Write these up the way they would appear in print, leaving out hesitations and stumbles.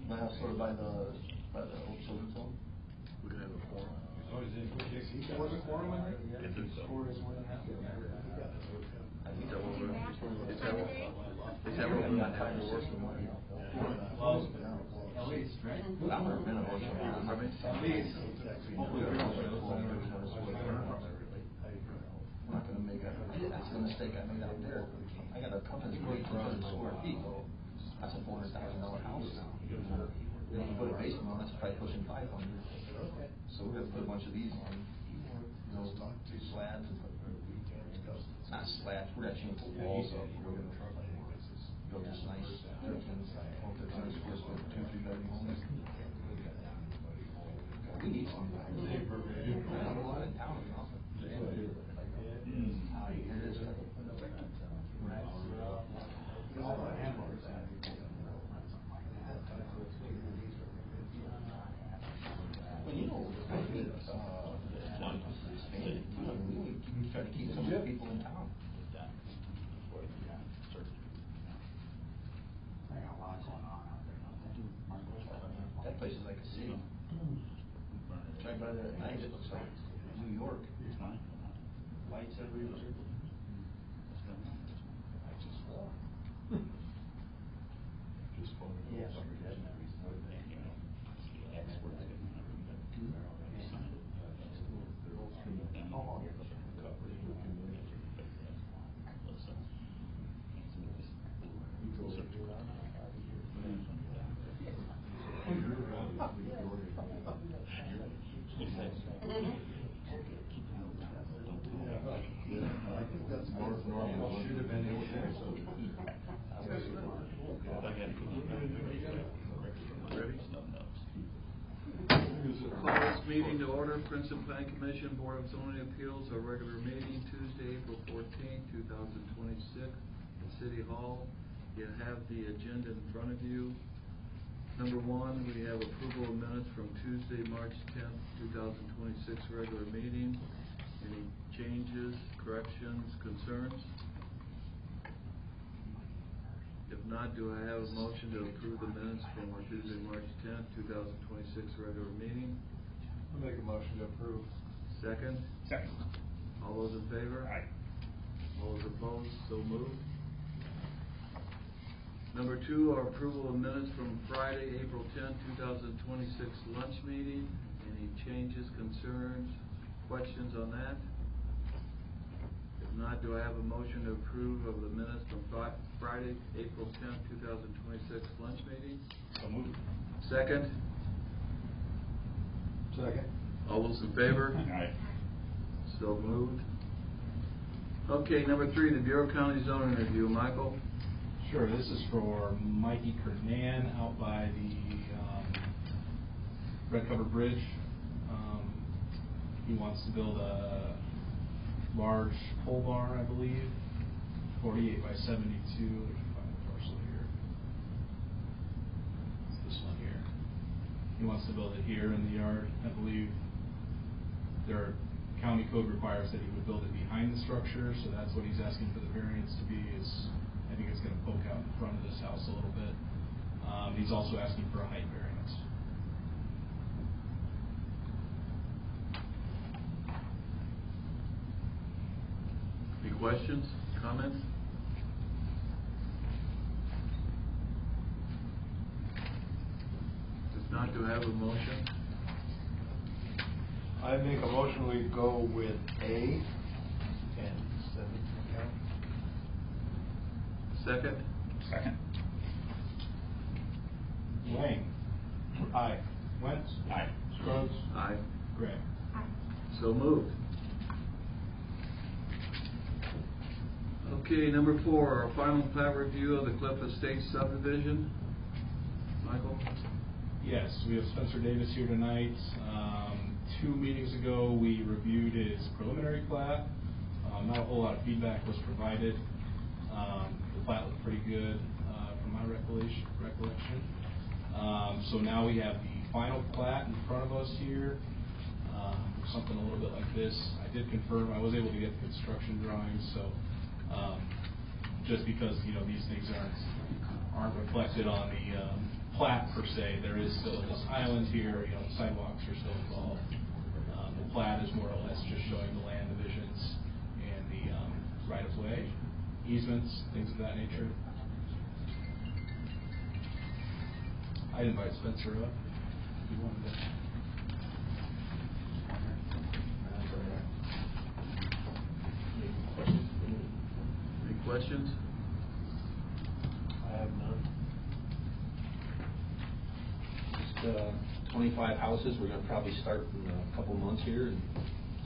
My house sort of by the old children's home. We're gonna have a forum. Oh, is it? Was a quorum in there? I think so. Or is one and a half? I think that one. Is that what we're gonna have for? Well, at least, right? I've never been to Orchard. At least. Hopefully we're not gonna make that's the mistake I made out there. I got a company's 4,200 square feet. That's a $400,000 house now. Then you put a basement on, that's probably pushing 500. So we're gonna put a bunch of these on, slabs and not slabs. We're gonna change the walls up. We're gonna build this nice 1300 square foot 2-3 bedroom homes. We need some. We don't have a lot in town enough. Well, you know, we try to keep some of the people in town. That place is like a city. Drive by there at night, it looks like New York. Lights everywhere. Meeting to order. Princeton Planning Commission Board of Zoning Appeals, our regular meeting Tuesday, April 14th, 2026 at City Hall. You have the agenda in front of you. Number one, we have approval of minutes from Tuesday, March 10th, 2026 regular meeting. Any changes, corrections, concerns? If not, do I have a motion to approve the minutes from our Tuesday, March 10th, 2026 regular meeting? I'll make a motion to approve. Second? Second. All those in favor? Aye. All those opposed? So moved. Number two, our approval of minutes from Friday, April 10th, 2026 lunch meeting. Any changes, concerns, questions on that? If not, do I have a motion to approve of the minutes from Friday, April 10th, 2026 lunch meeting? So moved. Second? Second. All those in favor? Aye. So moved. Okay, number three, the Bureau County Zoning Review. Michael? Sure, this is for Mikey Kernan out by the Red Cover Bridge. He wants to build a large pole barn, I believe, 48 by 72. Let me find the parcel here. It's this one here. He wants to build it here in the yard. I believe their county code requires that he would build it behind the structure, so that's what he's asking for the variance to be. I think it's going to poke out in front of this house a little bit. He's also asking for a height variance. Any questions, comments? If not, do I have a motion? I make a motion we go with A and 7. Second? Second. Lang. Aye. Wentz. Aye. Scruggs. Aye. Gray. So moved. Okay, number four, our final plat review of the Cliff Estates subdivision. Michael? Yes, we have Spencer Davis here tonight. 2 meetings ago, we reviewed his preliminary plat. Not a whole lot of feedback was provided. The plat looked pretty good from my recollection. So now we have the final plat in front of us here. Something a little bit like this. I did confirm I was able to get the construction drawings, so just because these things aren't reflected on the plat per se. There is still this island here, you know, sidewalks are still involved. The plat is more or less just showing the land divisions and the right-of-way, easements, things of that nature. I'd invite Spencer up if you wanted to. Any questions? I have none. Just 25 houses. We're going to probably start in a couple months here and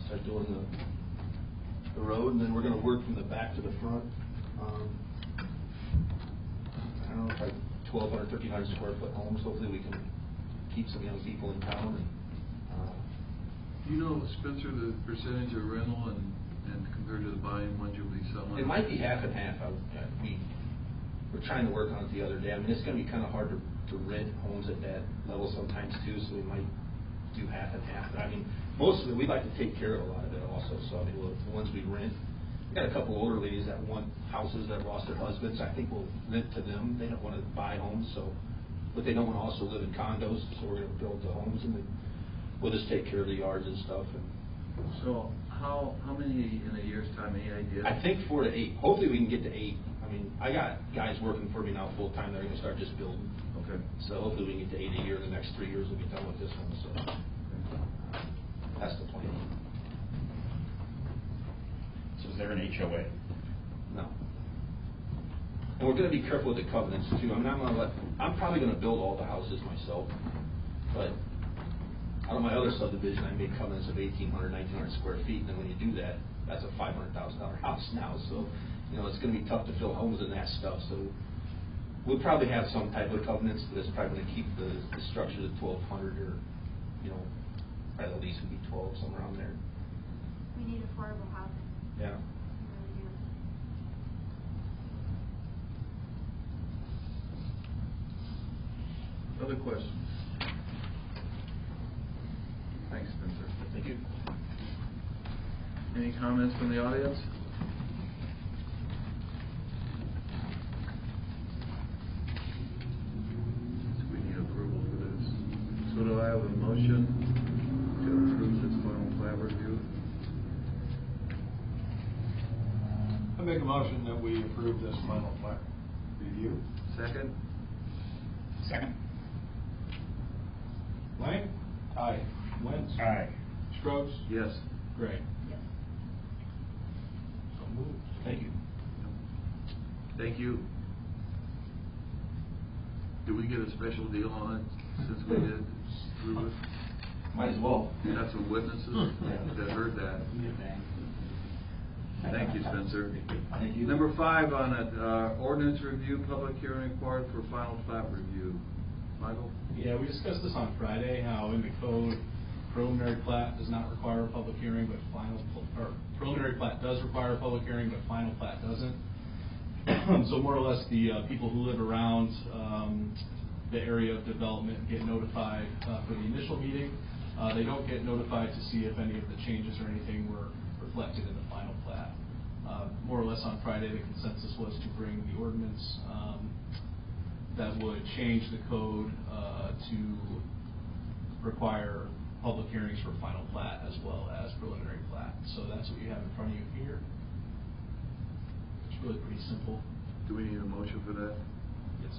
start doing the road, and then we're going to work from the back to the front. I don't know, probably 1,200, 1,500 square foot homes. Hopefully we can keep some young people in town. And, Do you know, Spencer, the percentage of rental and compared to the buying ones you'll be selling? it might be half and half. We're trying to work on it the other day. I mean, it's going to be kind of hard to rent homes at that level sometimes too, so we might do half and half. But I mean, most of it, we'd like to take care of a lot of it also. So I mean, the ones we rent, we got a couple older ladies that want houses that lost their husbands. I think we'll rent to them. They don't want to buy homes, but they don't want to also live in condos. So we're going to build the homes, and we'll just take care of the yards and stuff. So how many in a year's time? Any idea? I think 4 to 8. Hopefully we can get to 8. I mean, I got guys working for me now full time. They're going to start just building. Okay. So hopefully we can get to 8 a year. The next 3 years we'll be done with this one. So that's the plan. So is there an HOA? No. And we're going to be careful with the covenants too. I mean, I'm probably going to build all the houses myself, but out of my other subdivision, I made covenants of 1,800, 1,900 square feet, and then when you do that, that's a $500,000 house now. So, you know, it's going to be tough to fill homes in that stuff. So we'll probably have some type of covenants, but it's probably going to keep the structure at 1,200 or, you know, probably the lease would be 12, somewhere around there. We need affordable housing. Yeah. We really do. Other questions? Thanks, Spencer. Thank you. Any comments from the audience? We need approval for this. So do I have a motion to approve this final plat review? I make a motion that we approve this final plat review. Second? Second. Lang? Aye. Wentz? Aye. Strokes? Yes. Gray? Yes. So moved. Thank you. Thank you. Did we get a special deal on it since we did approve it? Might as well. You got some witnesses that heard that. Thank you, Spencer. Thank you. Number 5 on it, ordinance review, public hearing required for final plat review. Michael? Yeah, we discussed this on Friday, how in the code, preliminary plat does not require a public hearing, but preliminary plat does require a public hearing, but final plat doesn't. So more or less, the people who live around the area of development get notified for the initial meeting. They don't get notified to see if any of the changes or anything were reflected in the final plat. More or less on Friday, the consensus was to bring the ordinance that would change the code to require public hearings for final plat as well as preliminary plat. So that's what you have in front of you here. It's really pretty simple. Do we need a motion for that? Yes.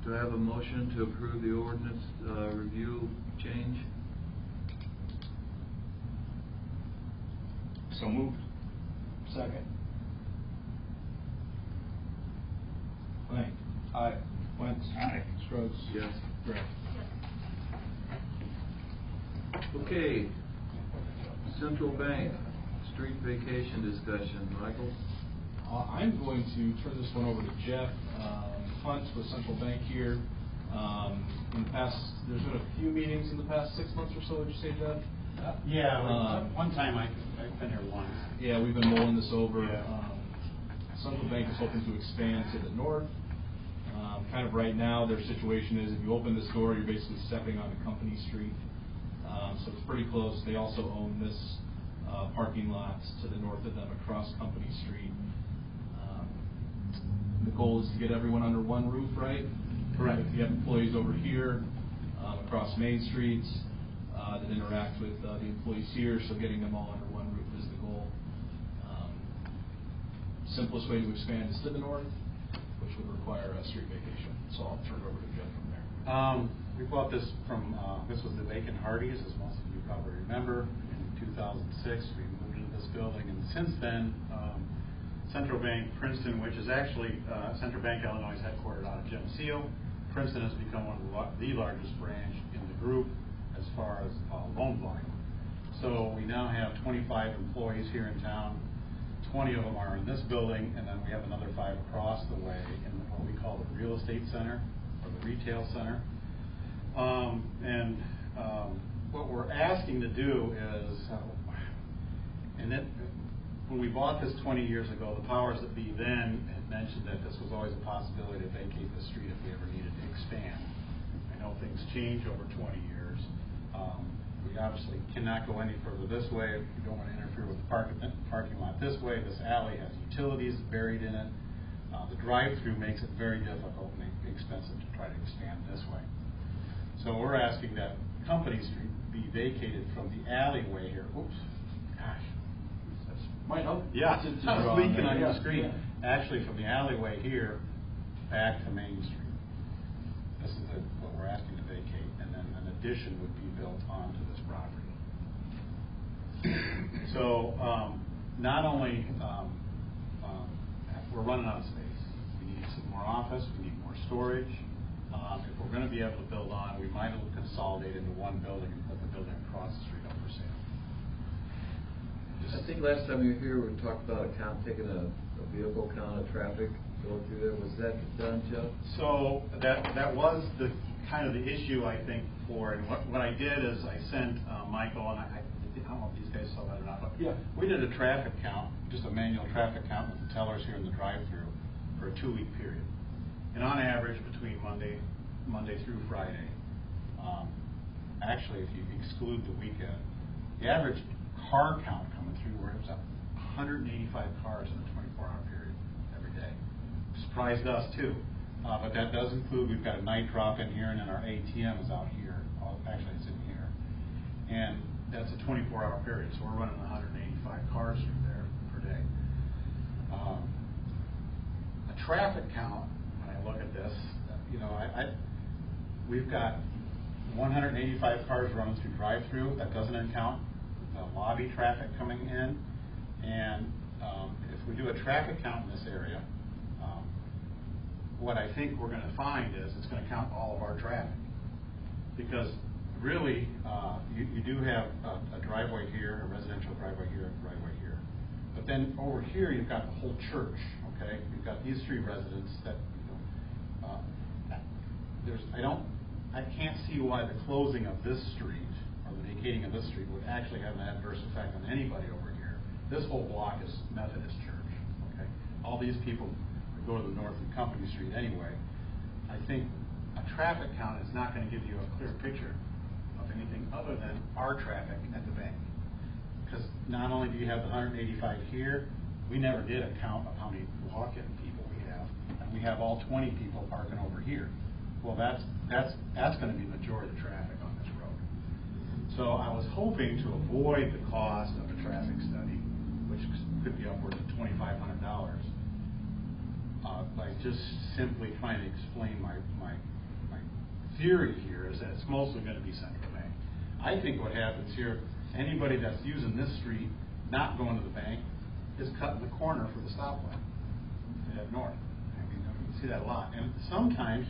Do I have a motion to approve the ordinance review change? So moved. Second. Lang? Aye. Wentz? Aye. Strokes? Yes. Gray? Okay. Central Bank, street vacation discussion. Michael? I'm going to turn this one over to Jeff Hunt with Central Bank here. In the past, there's been a few meetings in the past 6 months or so, would you say, Jeff? One time I've been here once. Yeah, we've been mulling this over. Yeah. Central Bank is hoping to expand to the north. Kind of right now, their situation is if you open this door, you're basically stepping onto Company Street. So it's pretty close. They also own this parking lot to the north of them across Company Street. The goal is to get everyone under one roof, right? Correct. If you have employees over here, across Main Streets, that interact with the employees here, so getting them all under one roof is the goal. Simplest way to expand is to the north, which would require a street vacation. So I'll turn it over to Jeff from there. We bought this from, this was the vacant Hardee's, as most of you probably remember. In 2006, we moved into this building, and since then, Central Bank Princeton, which is actually Central Bank Illinois is headquartered out of Geneseo. Princeton has become one of the largest branch in the group as far as loan volume. So we now have 25 employees here in town. 20 of them are in this building, and then we have another 5 across the way in what we call the real estate center or the retail center. What we're asking to do is, when we bought this 20 years ago, the powers that be then had mentioned that this was always a possibility to vacate the street if we ever needed to expand. I know things change over 20 years. We obviously cannot go any further this way. We don't want to interfere with the parking lot this way. This alley has utilities buried in it. The drive-through makes it very difficult and expensive to try to expand this way. So we're asking that Company Street be vacated from the alleyway here. Oops, gosh. Might help. Yeah, To it's draw on leaking that. on your Yeah, screen. yeah. Actually, from the alleyway here back to Main Street. This is what we're asking to vacate, and then an addition would be built onto this property. So not only we're running out of space, we need some more office, we need more storage. If we're going to be able to build on, we might as well consolidate into one building and put the building across the street up for sale. I think last time you were here, we talked about taking a vehicle count of traffic going through there. Was that done, Jeff? So that was the kind of the issue, I think, for, and what I did is I sent Michael, and I don't know if these guys saw that or not, but Yeah. we did a traffic count, just a manual traffic count with the tellers here in the drive-through for a 2-week period. And on average, between Monday through Friday, actually, if you exclude the weekend, the average car count coming through where it was 185 cars in a 24-hour period every day. Surprised us too, but that does include, we've got a night drop in here, and then our ATM is out here. Actually, it's in here, and that's a 24-hour period. So we're running 185 cars through there per day. A traffic count. When I look at this, we've got 185 cars running through drive-through. That doesn't count the lobby traffic coming in, and if we do a traffic count in this area, what I think we're going to find is it's going to count all of our traffic, because really you do have a driveway here, a residential driveway here, and a driveway here, but then over here you've got the whole church. Okay, you've got these 3 residents that I can't see why the closing of this street or the vacating of this street would actually have an adverse effect on anybody over here. This whole block is Methodist church. Okay, all these people go to the north of Company Street anyway. I think a traffic count is not going to give you a clear picture of anything other than our traffic at the bank. Because not only do you have the 185 here, we never did a count of how many walk-in people we have, and we have all 20 people parking over here. Well, that's going to be the majority of the traffic on this road. So I was hoping to avoid the cost of a traffic study, which could be upwards of $2,500, by just simply trying to explain my theory here is that it's mostly going to be Central Bank. I think what happens here, anybody that's using this street, not going to the bank, is cutting the corner for the stoplight to head north. I mean, you see that a lot. And sometimes,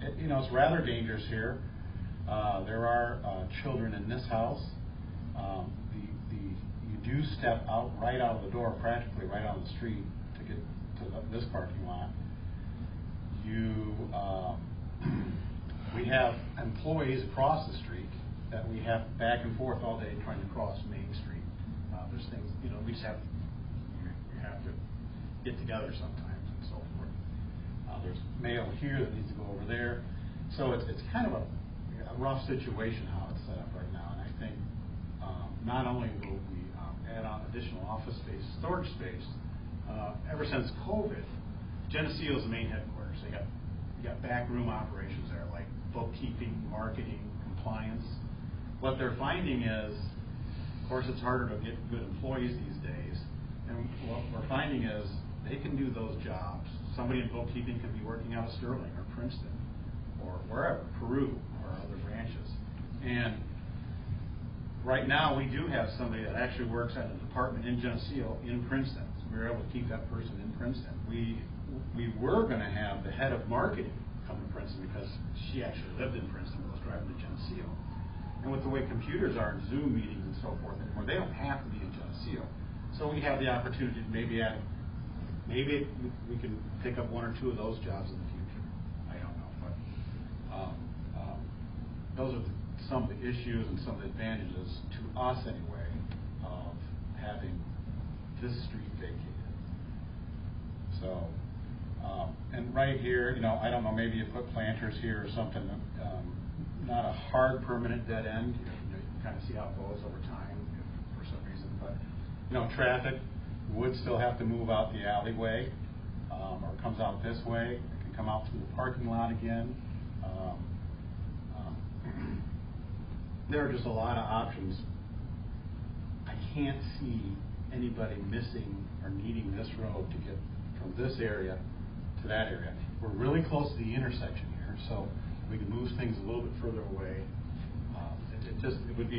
it's rather dangerous here. There are children in this house. You do step out right out of the door, practically right out of the street to get to this parking lot. We have employees across the street that we have back and forth all day trying to cross Main Street. There's things, we just have to get together sometimes and so forth. There's mail here that needs to go over there. So it's kind of a rough situation how it's set up right now. And I think not only will we add on additional office space, storage space, ever since COVID, Geneseo's the main headquarters. You got backroom operations there, like bookkeeping, marketing, compliance. What they're finding is, of course, it's harder to get good employees these days, and what we're finding is they can do those jobs. Somebody in bookkeeping could be working out of Sterling or Princeton or wherever, Peru or other branches. And right now, we do have somebody that actually works at a department in Geneseo in Princeton. So we were able to keep that person in Princeton. We were going to have the head of marketing come to Princeton because she actually lived in Princeton and was driving to Geneseo. And with the way computers are in Zoom meetings and so forth anymore, they don't have to be in Geneseo. So we have the opportunity to maybe we can pick up one or two of those jobs in the future. I don't know, but those are some of the issues and some of the advantages to us anyway of having this street vacated. So, and right here, I don't know, maybe you put planters here or something. Not a hard permanent dead end. You kind of see how it goes over time for some reason. But traffic would still have to move out the alleyway, or comes out this way. It can come out through the parking lot again. There are just a lot of options. I can't see anybody missing or needing this road to get from this area to that area. We're really close to the intersection here, so we can move things a little bit further away. It would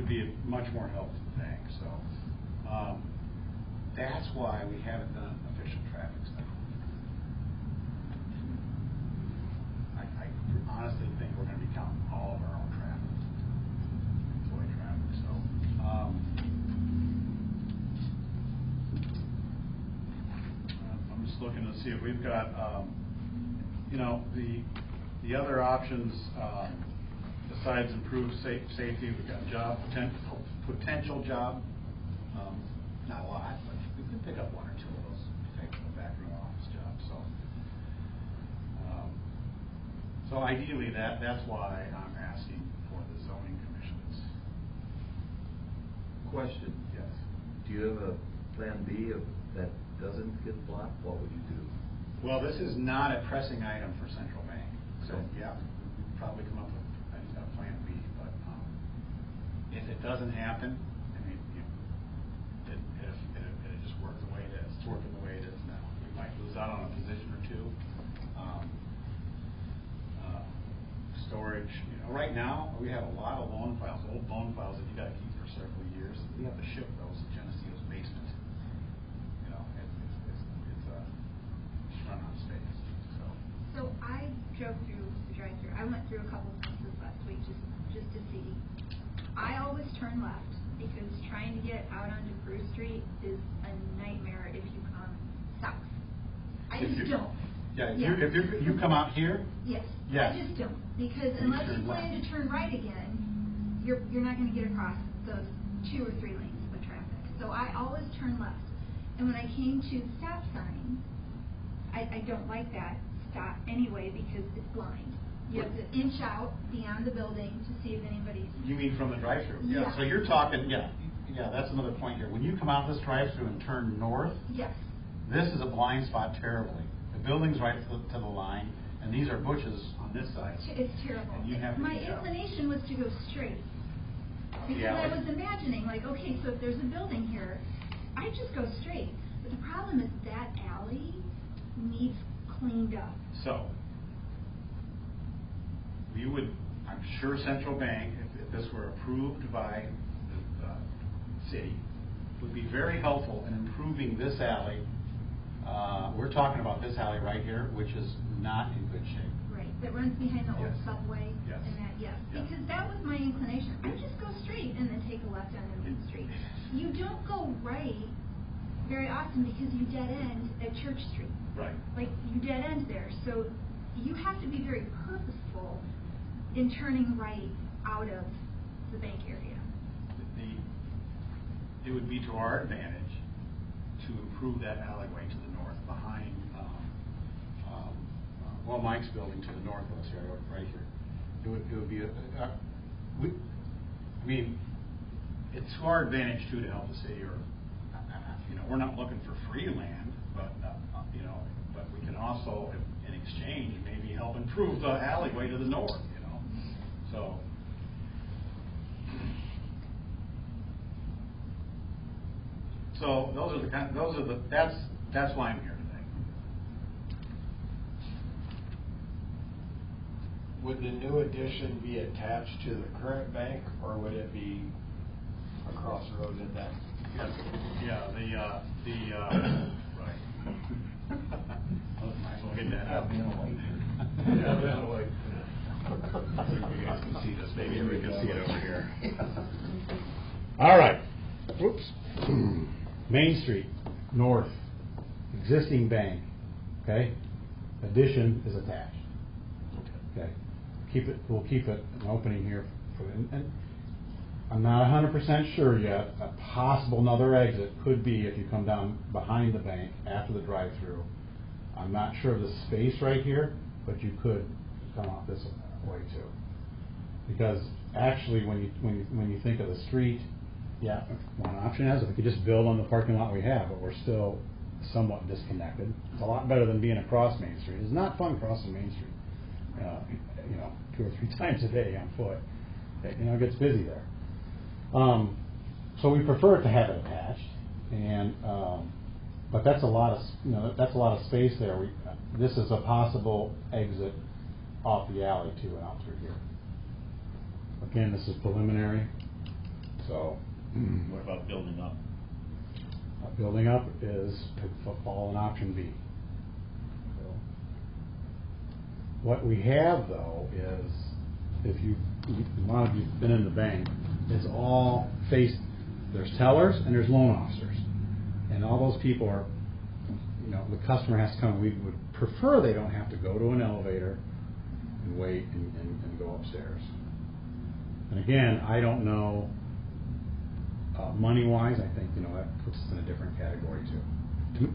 be much more help to the bank. So that's why we haven't done official traffic study. I honestly think we're going to be counting all of our own traffic, employee traffic. So I'm just looking to see if we've got the other options. Besides improved safety, we've got job potential job. Not a lot, but we could pick up one or two of those backroom office jobs. So ideally, that's why I'm asking for the zoning commissions. Question. Yes. Do you have a plan B if that doesn't get blocked? What would you do? Well, this is not a pressing item for Central Bank, so Okay. yeah, we'd probably come up with a plan B. But if it doesn't happen, I mean, if it just works the way it is, it's working the way it is now. We might lose out on a position or two. Storage, right now we have a lot of loan files, old loan files that you got to keep for several years. We have to ship those to Geneseo's basement. It's run on space. So I drove through the drive-thru. I went through a couple places last week just to see. I always turn left because trying to get out onto Bruce Street is a nightmare if you come south. I just don't. Yeah, if you come out here. Yes. Yes. I just don't, because unless you plan to turn right again, you're not going to get across those 2 or 3 lanes of traffic. So I always turn left. And when I came to the stop sign, I don't like that stop anyway because it's blind. You have to inch out beyond the building to see if anybody's. You mean from the drive-thru? Yeah. So you're talking, yeah, that's another point here. When you come out of this drive-thru and turn north, Yes. this is a blind spot terribly. The building's right to the line, and these are bushes on this side. It's terrible. And you have to My inch out. inclination was to go straight. Because Yeah, I was imagining, like, okay, so if there's a building here, I just go straight. But the problem is that alley needs cleaned up. So, we would, I'm sure Central Bank, if this were approved by the city, would be very helpful in improving this alley. We're talking about this alley right here, which is not in good shape. Right, that runs behind the old Yes. subway. Yes. And that, yes. Yeah. Because that was my inclination. I just go straight and then take a left on the main street. You don't go right very often because you dead end at Church Street. Right. Like, you dead end there. So you have to be very purposeful in turning right out of the bank area. It would be to our advantage to improve that alleyway to the north behind, Mike's building to the north of us here, right here. It would be it's to our advantage too to help the city, or we're not looking for free land, but but we can also, in exchange, maybe help improve the alleyway to the north, so. So that's why I'm here today. Would the new addition be attached to the current bank, or would it be across the road at that? Yeah, right. We'll get that out. You guys can see this, maybe we can see it over here. All right. Whoops. Main Street, north, existing bank, okay? Addition is attached. Okay. We'll keep it an opening here for, and I'm not 100% sure yet. A possible another exit could be if you come down behind the bank after the drive-through. I'm not sure of the space right here, but you could come off this way too. Because actually, when you think of the street, yeah, one option is if we could just build on the parking lot we have, but we're still somewhat disconnected. It's a lot better than being across Main Street. It's not fun crossing Main Street, 2 or 3 times a day on foot. It gets busy there. So we prefer to have it attached, and but that's a lot of space there. This is a possible exit off the alley too and out through here. Again, this is preliminary, so. What about building up? Building up is fall in option B. So what we have though is, if a lot of you've been in the bank, it's all faced. There's tellers and there's loan officers, and all those people are, the customer has to come. We would prefer they don't have to go to an elevator and wait and go upstairs. And again, I don't know. Money-wise, I think that puts us in a different category too.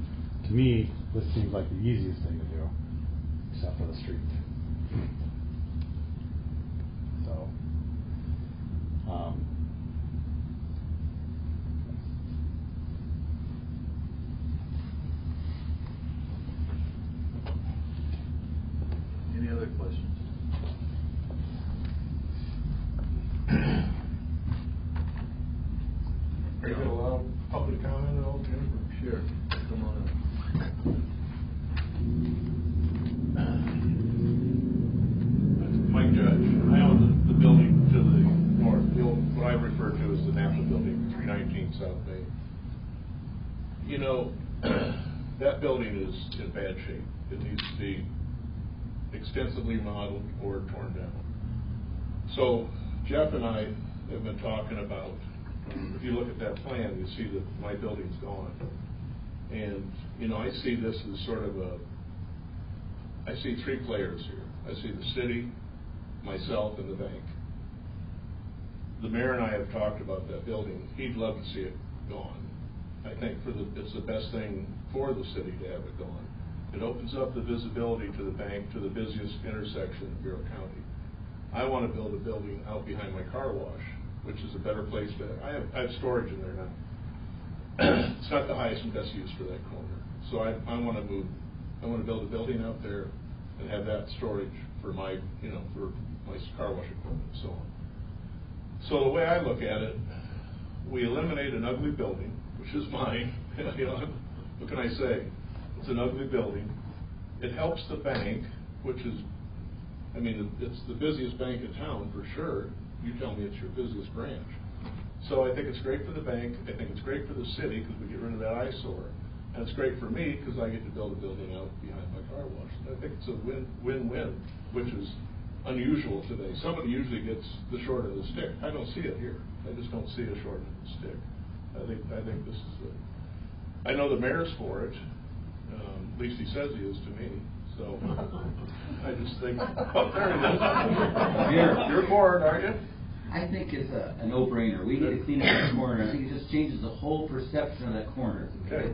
To me, this seems like the easiest thing to do, except for the street. So, Any other questions? Are you going to allow public comment at all, Jim? Sure, come on up. Mike Judge. I own the building to the north, what I refer to as the National Building, 319 South Bay. That building is in bad shape. It needs to be extensively modeled or torn down. So Jeff and I have been talking about, if you look at that plan, you see that my building's gone. And, I see this as sort of I see 3 players here. I see the city, myself, and the bank. The mayor and I have talked about that building. He'd love to see it gone. I think it's the best thing for the city to have it gone. It opens up the visibility to the bank, to the busiest intersection in Bureau County. I want to build a building out behind my car wash, which is a better place I have storage in there now. It's not the highest and best use for that corner. So I want to build a building out there and have that storage for my, for my car wash equipment and so on. So the way I look at it, we eliminate an ugly building, which is mine. What can I say? It's an ugly building. It helps the bank, which is, it's the busiest bank in town for sure. You tell me it's your busiest branch. So I think it's great for the bank. I think it's great for the city because we get rid of that eyesore. And it's great for me because I get to build a building out behind my car wash. I think it's a win-win, which is unusual today. Somebody usually gets the short of the stick. I don't see it here. I just don't see a short of the stick. I think this is the. I know the mayor's for it. At least he says he is to me. So I just think. Oh, there it is. You're for it, aren't you? I think it's a no-brainer. We need to clean up that corner. I think it just changes the whole perception of that corner. Okay.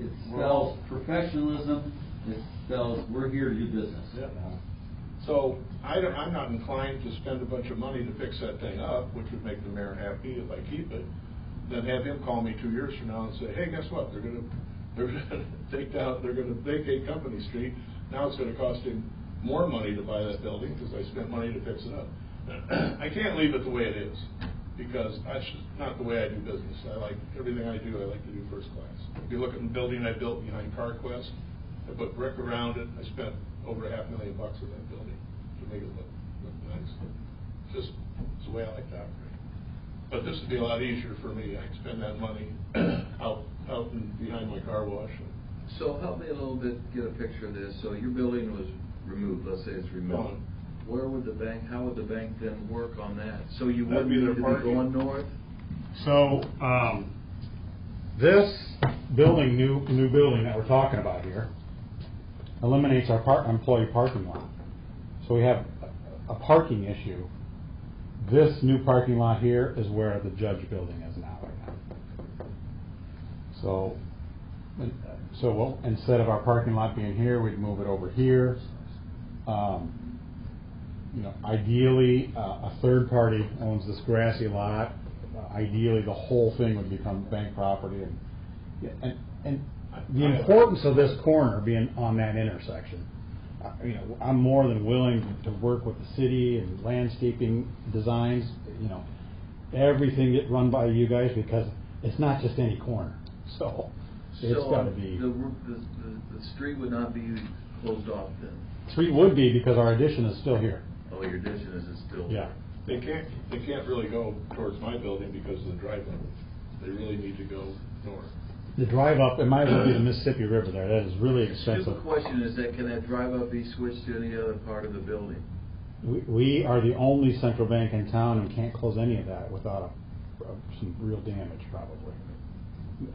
It spells professionalism. It spells we're here to do business. Yeah. So I'm not inclined to spend a bunch of money to fix that thing up, which would make the mayor happy if I keep it. Then have him call me 2 years from now and say, hey, guess what? They're going to they're gonna they're gonna vacate Company Street. Now it's gonna cost him more money to buy that building because I spent money to fix it up. I can't leave it the way it is because that's just not the way I do business. I like everything I do, I like to do first class. If you look at the building I built behind CarQuest, I put brick around it. I spent over $500,000 in that building to make it look nice. It's the way I like to operate. But this would be a lot easier for me. I can spend that money out and behind my car wash. So help me a little bit get a picture of this. So your building was removed, let's say it's removed. Gone. Where would the bank, how would the bank then work on that? So you That'd wouldn't be need their to be parking. going north? So, this building, new building that we're talking about here, eliminates our employee parking lot. So we have a parking issue. This new parking lot here is where the judge building is now right now. So we'll, instead of our parking lot being here, we'd move it over here. You know, ideally, a third party owns this grassy lot. Ideally, the whole thing would become bank property. And the importance of this corner being on that intersection, you know, I'm more than willing to work with the city and landscaping designs. You know, everything get run by you guys because it's not just any corner. So it's got to be. The street would not be closed off then? Street would be because our addition is still here. Oh, your addition is still? Yeah. They can't really go towards my building because of the drive-up. They really need to go north. The drive up, it might as well be the Mississippi River there. That is really expensive. The question is that can that drive up be switched to any other part of the building? We are the only central bank in town and can't close any of that without some real damage probably.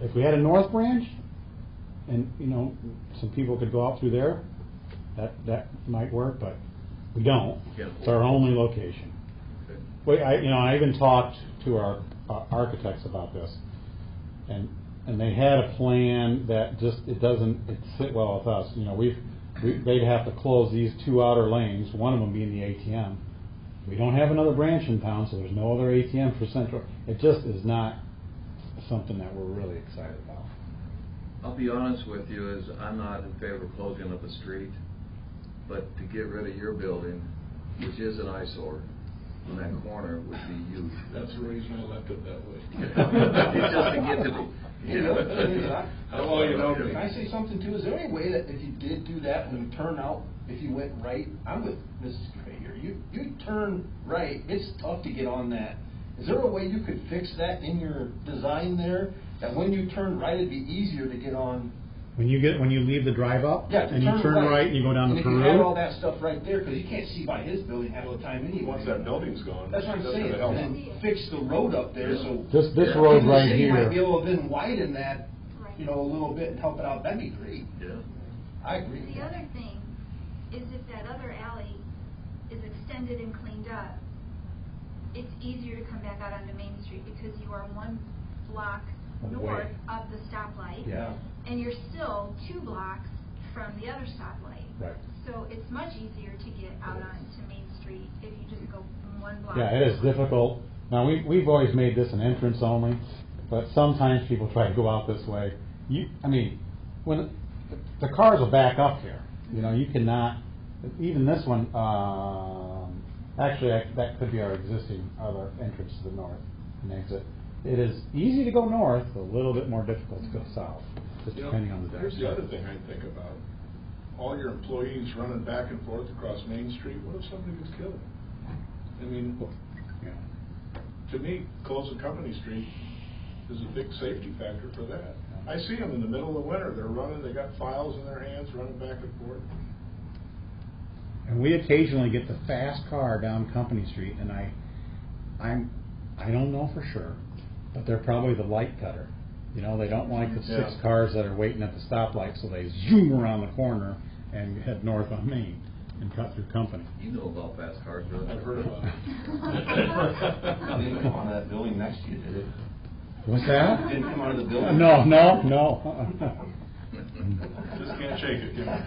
If we had a north branch and, you know, some people could go out through there, that might work, but we don't. It's our only location. Okay. Wait, I even talked to our architects about this, and they had a plan that just it sit well with us. You know, they'd have to close these two outer lanes, one of them being the ATM. We don't have another branch in town, so there's no other ATM for Central. It just is not something that we're really excited about. I'll be honest with you, is I'm not in favor of closing up a street, but to get rid of your building, which is an eyesore, in that corner would be huge. That's the reason I left it that way. It's just to get to me. You know, the thing is, Well, you know, can I say something too? Is there any way that if you did do that when you turn out, if you went right, I'm with Mrs. Gray here. You turn right, it's tough to get on that. Is there a way you could fix that in your design there? That when you turn right, it'd be easier to get on. When you leave the drive up, Yeah, and you turn right and you go down and the if you have all Peru. that stuff right there, because you can't see by his building half the time anyway. Once that building's gone, That's what I'm that's saying. gonna help. And then fix the road up there, so This road the right city might be here. able to then widen that, you know, a little bit and help it out. That'd be great. Yeah. I agree. The other thing is if that other alley is extended and cleaned up, it's easier to come back out onto Main Street because you are one block north of the stoplight. Yeah. And you're still 2 blocks from the other stoplight. Right. So it's much easier to get out onto Main Street if you just go from one block. Yeah, it is difficult. Now we've always made this an entrance only, but sometimes people try to go out this way. When the cars will back up here, you know, you cannot. Even this one, actually, that could be our existing other entrance to the north and exit. It is easy to go north, a little bit more difficult to go south, just depending on the Here's the other direction. thing I think about. All your employees running back and forth across Main Street, what if somebody gets killed? I mean, Yeah. to me, closing Company Street is a big safety factor for that. I see them in the middle of the winter, they're running, they got files in their hands, running back and forth. And we occasionally get the fast car down Company Street, and I don't know for sure, but they're probably the light cutter. You know, they don't like the 6 cars that are waiting at the stoplight, so they zoom around the corner and head north on Main and cut through Company. You know about fast cars, really. I've heard about it. They didn't come out of that building next to you, did it? What's that? Didn't come out of the building? No. Just can't shake it, you know.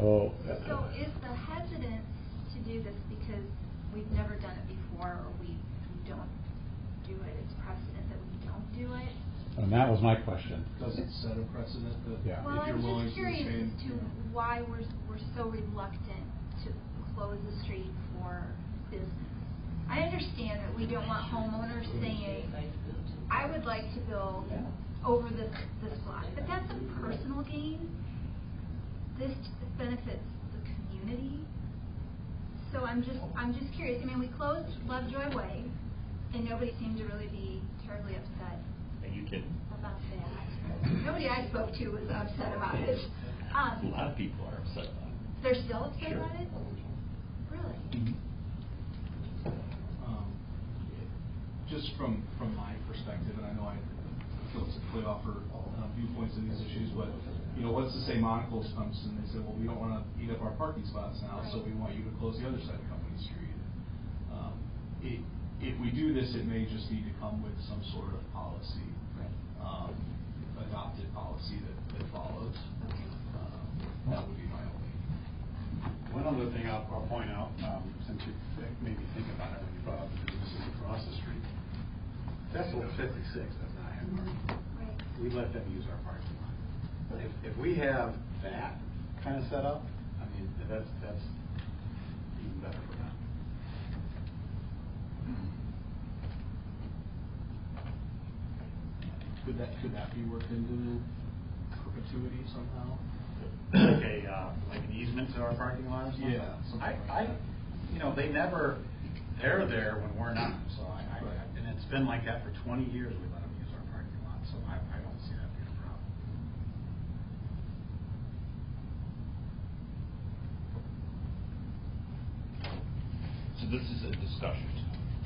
Oh. So is the hesitance to do this because we've never done it before or we don't do it, it's precedent that we don't do it. And that was my question. Does it set a precedent that Yeah. Well, if you're I'm willing just to curious expand? as to why we're so reluctant to close the street for business. I understand that we don't want homeowners saying, I would like to build over this block, but that's a personal gain. This benefits the community. So I'm just curious. I mean, we closed Lovejoy Way, and nobody seemed to really be terribly upset Are you kidding? about that. Nobody I spoke to was upset about it. A lot of people are upset about it. They're still upset Sure. about it? Really? Just from my perspective, and I know I typically offer viewpoints in these issues, but let's just say Monocle's comes and they say, well, we don't want to eat up our parking spots now, so we want you to close the other side of Company Street. If we do this, it may just need to come with some sort of policy, adopted policy that follows. That would be my only. One other thing I'll point out, since you made me think about it when you brought up the businesses across the street. That's Old 56, that's not Henry. Right. We let them use our parking lot. But if we have that kind of set up, I mean, that's even better for them. Could that be worked into perpetuity somehow? Like an easement to our parking lot or something? Yeah. They're there when we're not, so and it's been like that for 20 years, we let them use our parking lot, so I don't see that being a problem. So this is a discussion.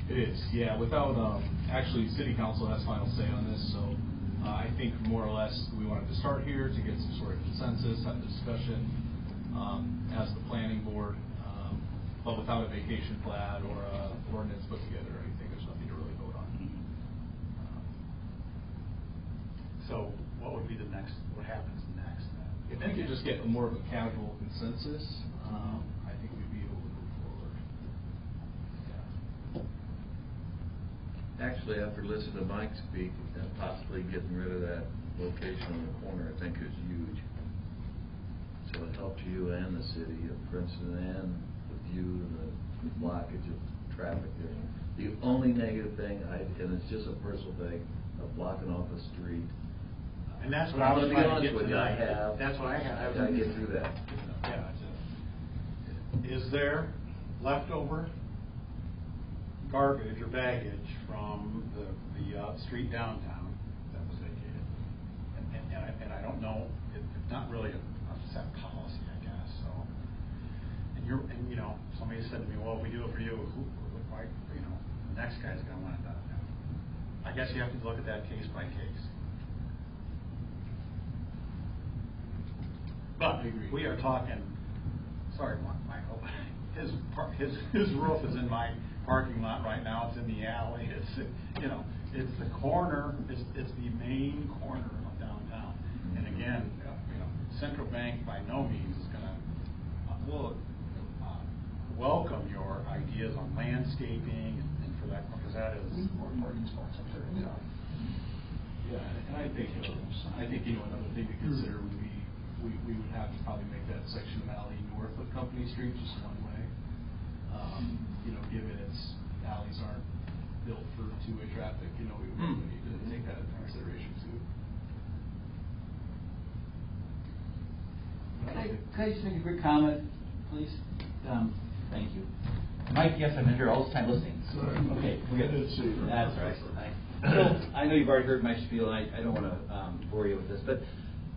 It is, yeah, without, actually, city council has final say on this, so I think more or less we wanted to start here to get some sort of consensus, have a discussion as the planning board, but without a vacation plat or a ordinance put together or anything, there's nothing to really vote on. So what would be what happens next then? If we could just get more of a casual consensus, I think we'd be able to move forward. Yeah. Actually, after listening to Mike speak, possibly getting rid of that location on the corner, I think is huge. So it helps you and the city of Princeton and the view and the blockage of traffic there. The only negative thing, and it's just a personal thing, of blocking off a street. And that's what I was trying to get to. That's what I have. I've got to get through that. Yeah. Is there leftover garbage or baggage from the street downtown that was vacated? And I don't know, it's not really a set policy, I guess, so. And somebody said to me, well, if we do it for you, why, the next guy's gonna want it done. I guess you have to look at that case by case. But we are talking, sorry, Michael, his roof is in my parking lot right now. It's in the alley. It's it's the corner. It's the main corner of downtown. And again, Central Bank by no means is going to welcome your ideas on landscaping and for that, because that is more parking spots up there. Yeah, and I think another thing to consider would be we would have to probably make that section of alley north of Company Street just one way. Given its alleys aren't built for two-way traffic, we would need to take that into consideration too. Could I just make a quick comment, please? Thank you. Mike, yes, I've been here all this time listening. Okay, we're good. That's right. So, I know you've already heard my spiel, and I don't want to bore you with this, but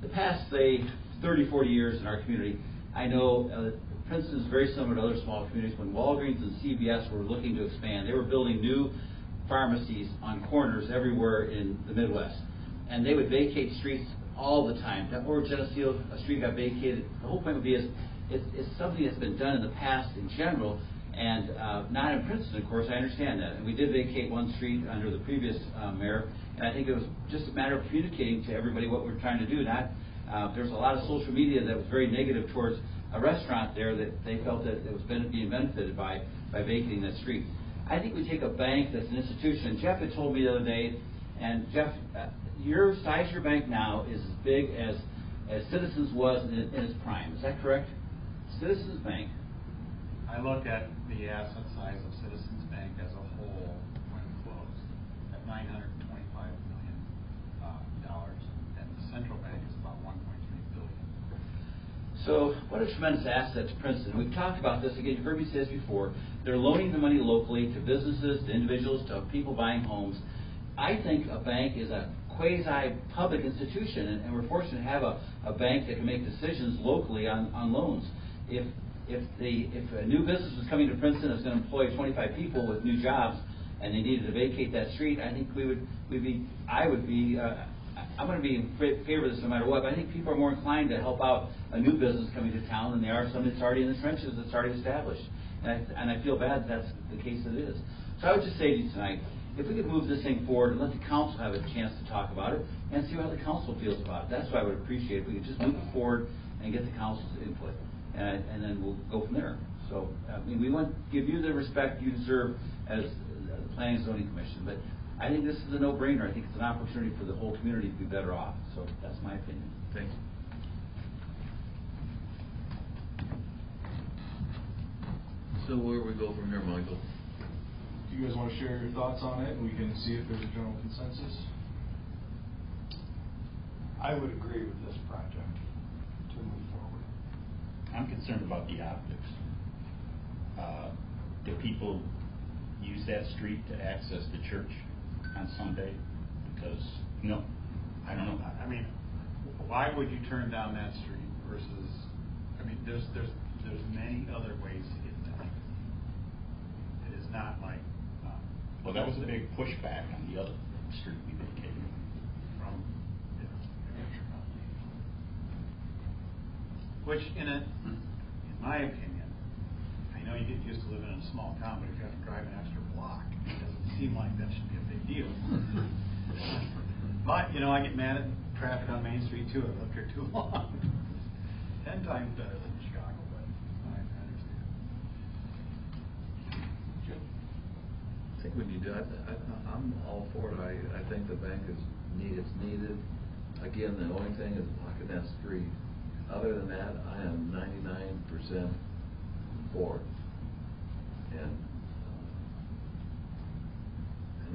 the past, say, 30, 40 years in our community, I know Princeton is very similar to other small communities. When Walgreens and CVS were looking to expand, they were building new pharmacies on corners everywhere in the Midwest. And they would vacate streets all the time. Or Geneseo, a street got vacated. The whole point would be it's something that's been done in the past in general, and not in Princeton, of course. I understand that. And we did vacate one street under the previous mayor, and I think it was just a matter of communicating to everybody what we're trying to do. There's a lot of social media that was very negative towards a restaurant there that they felt that it was being benefited by vacating that street. I think we take a bank that's an institution. Jeff had told me the other day, And Jeff, your size of your bank now is as big as Citizens was in its prime. Is that correct? Citizens Bank. I look at the asset size of Citizens Bank as a whole when closed at $925 million, and the central bank is about $1.3 billion. So, what a tremendous asset to Princeton. We've talked about this again. You've heard me say this before. They're loaning the money locally to businesses, to individuals, to people buying homes. I think a bank is a quasi-public institution, and we're fortunate to have a bank that can make decisions locally on loans. If a new business was coming to Princeton that's going to employ 25 people with new jobs, and they needed to vacate that street, I think I'm going to be in favor of this no matter what. But I think people are more inclined to help out a new business coming to town than they are somebody that's already in the trenches, that's already established. And I feel bad that's the case that it is. So I would just say to you tonight, if we could move this thing forward and let the council have a chance to talk about it and see how the council feels about it. That's what I would appreciate. If we could just move it forward and get the council's input, and then we'll go from there. So, I mean, we want to give you the respect you deserve as the Planning and Zoning Commission, but I think this is a no-brainer. I think it's an opportunity for the whole community to be better off. So that's my opinion. Thanks. So where do we go from here, Michael? Do you guys want to share your thoughts on it, and we can see if there's a general consensus? I would agree with this project to move forward. I'm concerned about the optics. Do people use that street to access the church on Sunday? Because, no, I don't know. I mean, why would you turn down that street versus, I mean, there's many other ways to get there. It is not like... well, that was a big pushback on the other street we vacated. From, which, in my opinion, I know you get used to living in a small town, but if you have to drive an extra block, it doesn't seem like that should be a big deal. But, you know, I get mad at traffic on Main Street too. I've lived here too long. 10 times better than Chicago, but I understand. I think we need to. I'm all for it. I think the bank is needed. It's needed. Again, the only thing is blocking that street. Other than that, I am 99% for it. And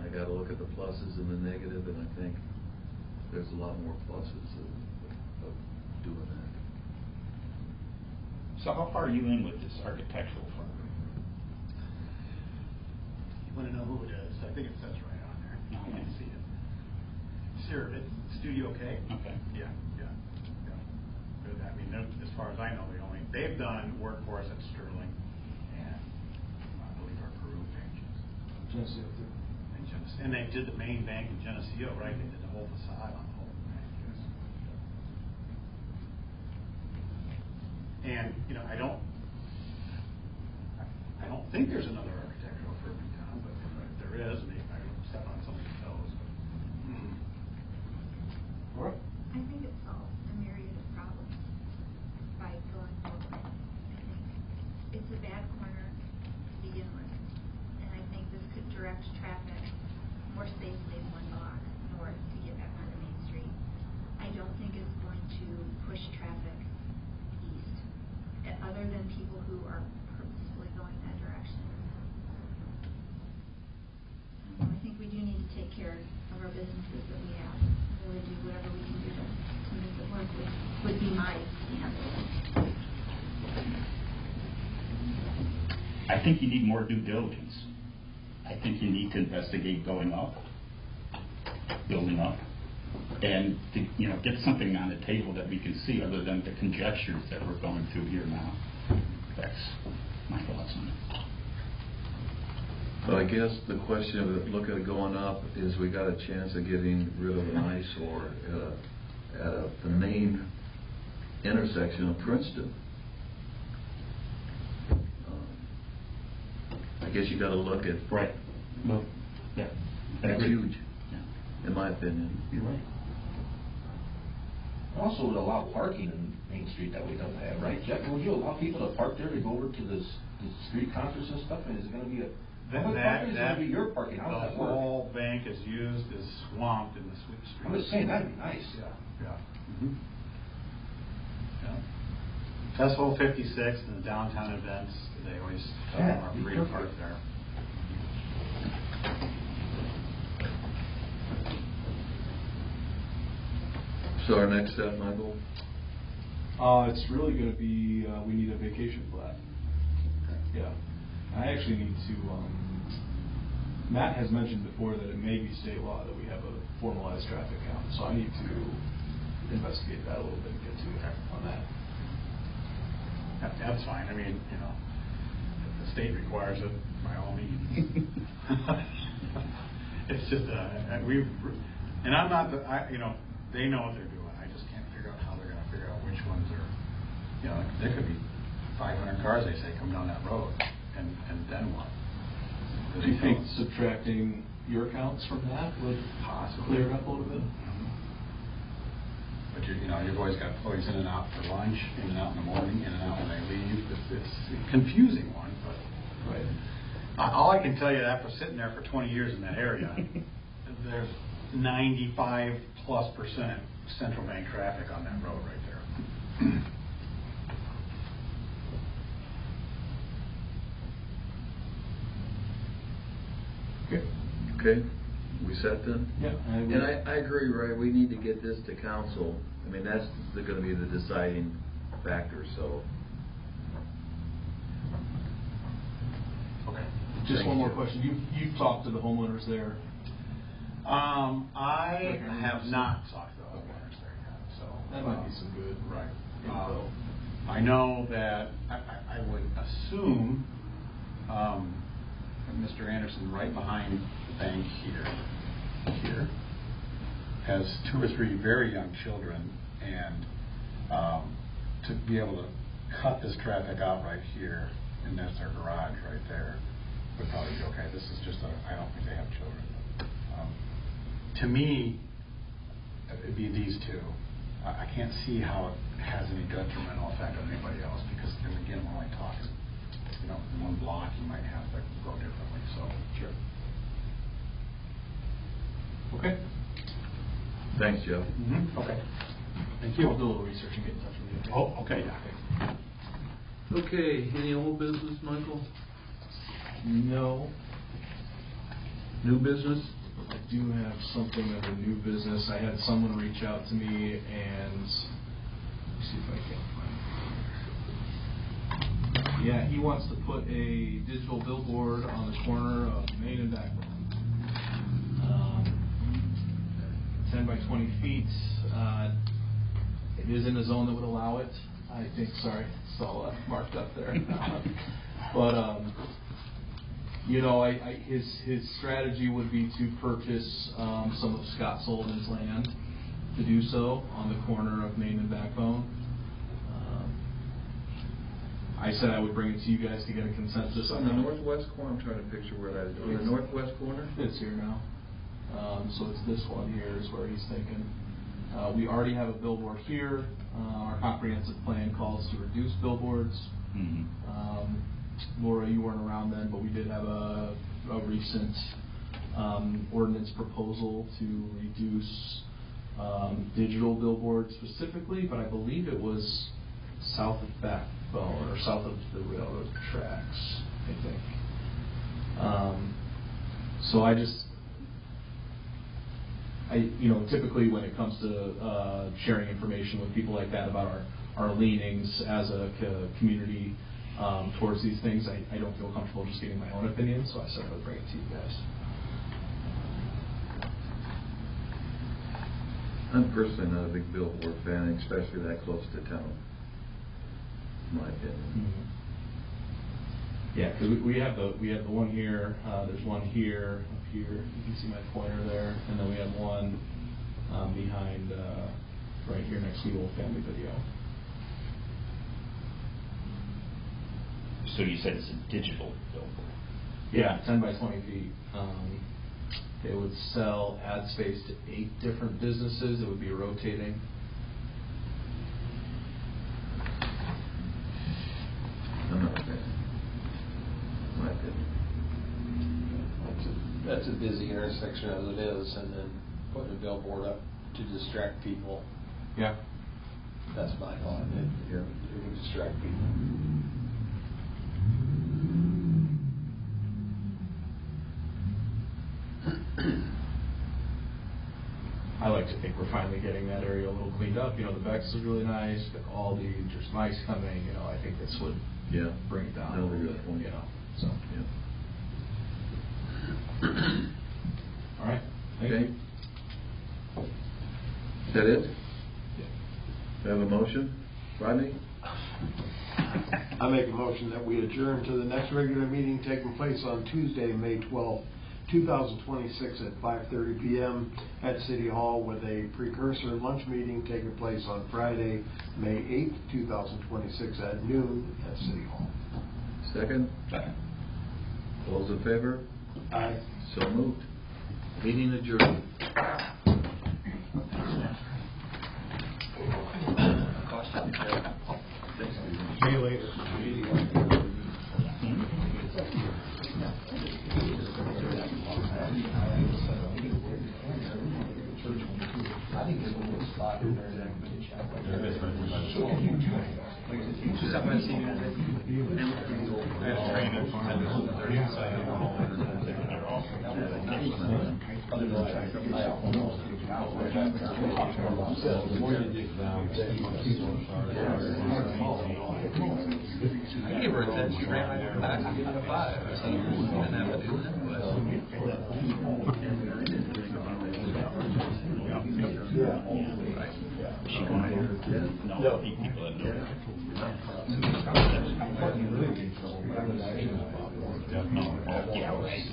I got to look at the pluses and the negative, and I think there's a lot more pluses of doing that. So how far are you in with this architectural firm? You want to know who it is? I think it says right on there. No, You can see it. Sure, it's Studio K. Okay. Yeah. Good. I mean, as far as I know, they've done work for us at Sterling and I believe our Peru branches. Geneseo too. And they did the main bank in Geneseo, right? They did the whole facade on the whole bank. Yes. And you know, I don't think there's another architectural firm in town, but if there is, maybe I don't step on somebody's toes. Laura? I think it solves a myriad of problems by going forward. I think it's a bad corner to begin with, and I think this could direct traffic more safely one block north to get back onto Main Street. I don't think it's going to push traffic east, other than people who are purposefully going that direction. I think we do need to take care of our businesses that we have. Really do whatever we can do to make it work would be my stance. I think you need more due diligence. I think you need to investigate going up, building up, and to, get something on the table that we can see other than the conjectures that we're going through here now. That's my thoughts on it. Well, I guess the question of look at it going up is we got a chance of getting rid of an eyesore at the main intersection of Princeton. I guess you got to look at right. Well, yeah, that's huge, in my opinion. You're right. Also would allow parking in Main Street that we don't have, right, Jeff? Would you allow people to park there to go over to the street concerts and stuff? And is it going to be What parking is gonna be your parking? How does The that work? whole bank is used, is swamped in the sweep street. I'm just saying, that'd be nice. Yeah. Mhm. Yeah. Festival 56 and the downtown events, they always Yeah, are be free to perfect. park there. So our next step, Michael? It's really gonna be, we need a vacation plat. Yeah. I actually need to, Matt has mentioned before that it may be state law that we have a formalized traffic count, so I need to investigate that a little bit and get to you on that. That's fine. I mean, you know, if the state requires it, by all means. It's just, and I'm not, you know, they know what they're doing. I just can't figure out how they're gonna figure out which ones are, you know, there could be 500 cars, they say, come down that road, and then what? Do you think subtracting your counts from that would Possibly clear it up a little bit? But you know, you've always got employees in and out for lunch, in and out in the morning, in and out when they leave. It's a confusing one, but Right. All I can tell you after sitting there for 20 years in that area, there's 95+% central bank traffic on that road right there. Okay, we set then? Yeah. And I agree, right, we need to get this to council. I mean, that's gonna be the deciding factor, so. Okay. Just Thank one more you. question. You've talked to the homeowners there. I have not talked to the homeowners there yet, so. That might be some good. Right. Info. I know that, I would assume, Mr. Anderson, right behind the bank here, has 2 or 3 very young children, and to be able to cut this traffic out right here, and that's their garage right there, would probably be okay. This is just I don't think they have children. To me, it'd be these 2. I can't see how it has any detrimental effect on anybody else, because again, we're only talking, you know, in one block you might have to go differently, so. Sure. Okay. Thanks, Jeff. Mm-hmm. Okay. Thank I'll you. do a little research and get in touch with you. Oh, okay, yeah. Okay, any old business, Michael? No. New business? I do have something of a new business. I had someone reach out to me, and let's see if I can find it. Yeah, he wants to put a digital billboard on the corner of Main and Backbone. 10 by 20 feet. It is in a zone that would allow it. I think, sorry, it's all marked up there. But, you know, his strategy would be to purchase some of Scott Sullivan's land to do so on the corner of Main and Backbone. I said I would bring it to you guys to get a consensus On the northwest corner, I'm trying to picture where that is. On the northwest corner? It's here now. So it's this one here is where he's thinking. We already have a billboard here. Our comprehensive plan calls to reduce billboards. Mm-hmm. Laura, you weren't around then, but we did have a recent ordinance proposal to reduce digital billboards specifically, but I believe it was south of Backbone or south of the railroad tracks, I think. So you know, typically when it comes to sharing information with people like that about our leanings as a community towards these things, I don't feel comfortable just giving my own opinion, so I said I would bring it to you guys. I'm personally not a big billboard fan, especially that close to town, in my opinion. Mm-hmm. Yeah, because we have the one here. There's one here, up here. You can see my pointer there, and then we have one behind, right here next to the old family video. So you said it's a digital billboard? Yeah, 10 by 20 feet. It would sell ad space to 8 different businesses. It would be rotating. I'm not a fan, in my opinion. that's a busy intersection as it is, and then putting a billboard up to distract people. Yeah. That's my thought. It would distract people. I like to think we're finally getting that area a little cleaned up. You know, the Bex is really nice, the Aldi, there's mice coming, you know, I think this would bring it down. That'll be good. You know, so. Yeah. All right, thank Okay. you. Is that it? Do I have a motion? Rodney? I make a motion that we adjourn to the next regular meeting taking place on Tuesday, May 12th, 2026 at 5:30 p.m. at City Hall, with a precursor lunch meeting taking place on Friday, May 8th, 2026 at noon at City Hall. Second? Second. All those in favor? Aye. So moved. Meeting adjourned. See you later. I think there's a little spot in there that we can check. Just have my senior day. I gave her a 10, she ran right back and gave it a 5. So you didn't have to do it anyway. She going over? No, people that know. Yeah, right.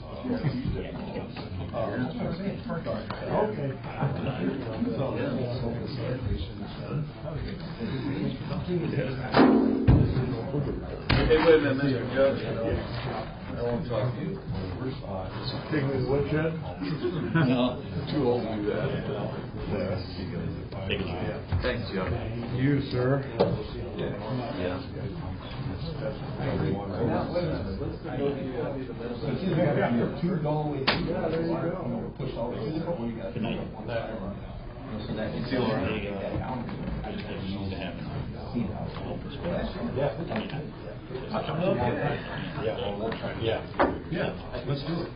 Hey, wait a minute, Mr. Judge. I won't talk to you. Take me to the woodshed? No. Too old to do that. Thanks, Joe. You, sir. Yeah. Two going. Yeah, there you go. Push all the way. Good night. So that can Feel already get that down. I just didn't used to have a little perspective. Yeah. Okay. Yeah, let's do it.